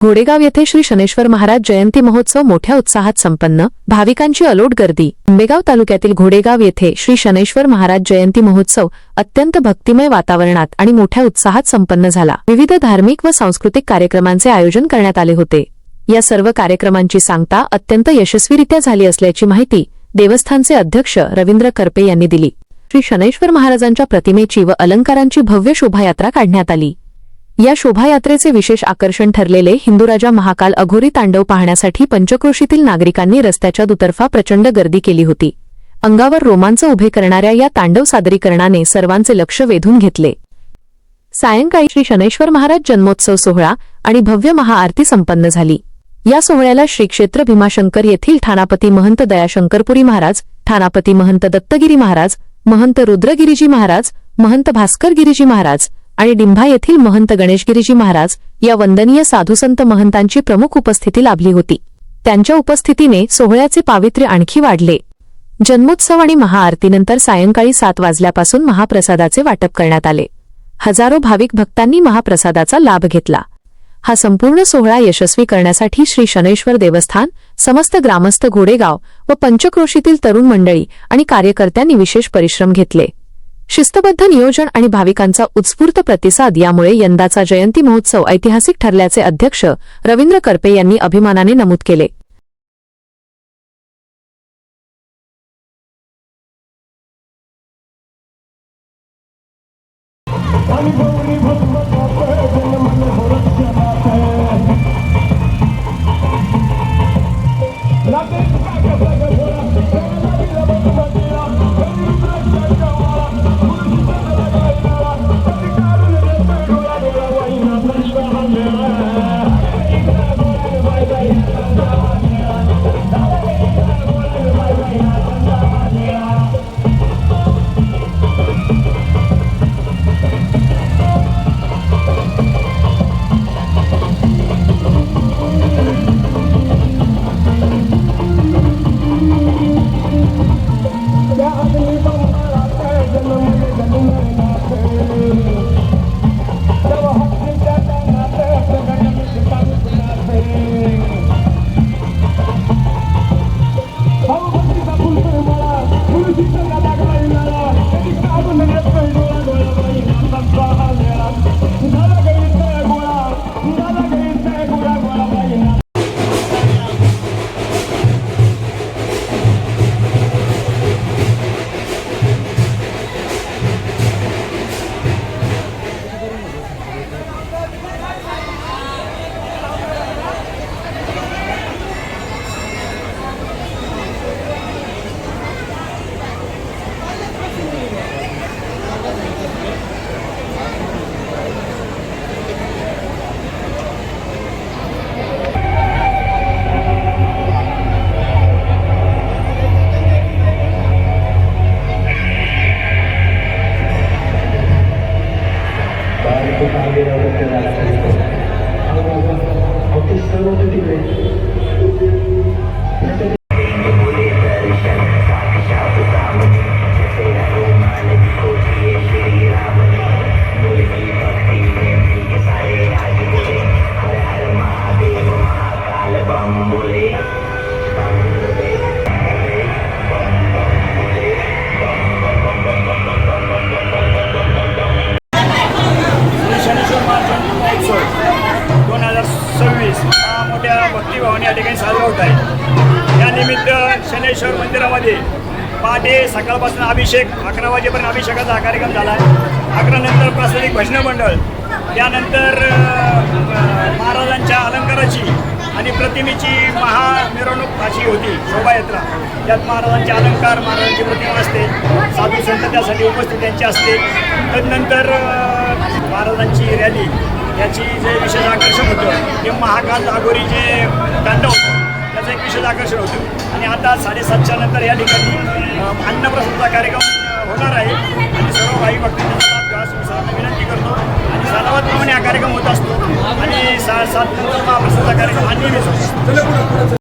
घोडेगाव येथे श्री शनेश्वर महाराज जयंती महोत्सव मोठ्या उत्साहात संपन्न, भाविकांची अलोट गर्दी। आंबेगाव तालुक्यातील घोडेगाव येथे श्री शनेश्वर महाराज जयंती महोत्सव अत्यंत भक्तिमय वातावरणात आणि मोठ्या उत्साहात संपन्न झाला। विविध धार्मिक व सांस्कृतिक कार्यक्रमांचे आयोजन करण्यात आले होते। या सर्व कार्यक्रमांची सांगता अत्यंत यशस्वीरित्या झाली असल्याची माहिती देवस्थानचे अध्यक्ष रवींद्र करपे यांनी दिली। श्री शनेश्वर महाराजांच्या प्रतिमेची व अलंकारांची भव्य शोभायात्रा काढण्यात आली। या शोभायात्रेचे विशेष आकर्षण ठरलेले हिंदुराजा महाकाल अघोरी तांडव पाहण्यासाठी पंचक्रोशीतील नागरिकांनी रस्त्याच्या दुतर्फा प्रचंड गर्दी केली होती। अंगावर रोमांच उभे करणाऱ्या या तांडव सादरीकरणाने सर्वांचे लक्ष वेधून घेतले। सायंकाळी श्री शनेश्वर महाराज जन्मोत्सव सोहळा आणि भव्य महाआरती संपन्न झाली। या सोहळ्याला श्री क्षेत्र भीमाशंकर येथील ठाणापती महंत दयाशंकरपुरी महाराज, ठाणापती महंत दत्तगिरी महाराज, महंत रुद्रगिरीजी महाराज, महंत भास्करगिरीजी महाराज आणि डिंभा येथील महंत गणेशगिरीजी महाराज या वंदनीय साधुसंत महंतांची प्रमुख उपस्थिती लाभली होती। त्यांच्या उपस्थितीने सोहळ्याचे पावित्र्य आणखी वाढले। जन्मोत्सव आणि महाआरतीनंतर सायंकाळी 7 वाजल्यापासून महाप्रसादाचे वाटप करण्यात आले। हजारो भाविक भक्तांनी महाप्रसादाचा लाभ घेतला। हा संपूर्ण सोहळा यशस्वी करण्यासाठी श्री शनेश्वर देवस्थान, समस्त ग्रामस्थ घोडेगाव व पंचक्रोशीतील तरुण मंडळी आणि कार्यकर्त्यांनी विशेष परिश्रम घेतले। शिस्तबद्ध नियोजन आणि भाविकांचा उत्स्फूर्त प्रतिसाद यामुळे यंदाचा जयंती महोत्सव ऐतिहासिक ठरल्याचे अध्यक्ष रवींद्र करपे यांनी अभिमानाने नमूद केले। भक्तिभावाने या ठिकाणी साजरा होत आहे। या निमित्त शनेश्वर मंदिरामध्ये पहाटे सकाळपासून अभिषेक 11 वाजेपर्यंत अभिषेकाचा कार्यक्रम झाला आहे। 11 नंतर प्रास्ताविक भजन मंडळ, त्यानंतर महाराजांच्या अलंकाराची आणि प्रतिमेची महामिरवणूक अशी होती शोभायात्रा। त्यात महाराजांचे अलंकार, महाराजांची प्रतिमा असते, साधू संत त्यासाठी उपस्थित त्यांचे असते। तदनंतर महाराजांची रॅली, याची जे विशेष आकर्षण होतं ते महाकाल अघोरी जे तांडव होतं त्याचं एक विशेष आकर्षण होतं। आणि आता 7:30च्या नंतर या ठिकाणी अन्नप्रसादाचा कार्यक्रम होणार आहे आणि सर्व भाविक भक्तांचा लाभ घ्यावा सर्वांना विनंती करतो। आणि सालावतप्रमाणे हा कार्यक्रम होत असतो आणि 7 नंतर महाप्रसादाचा कार्यक्रम हा नेहमीच होतो।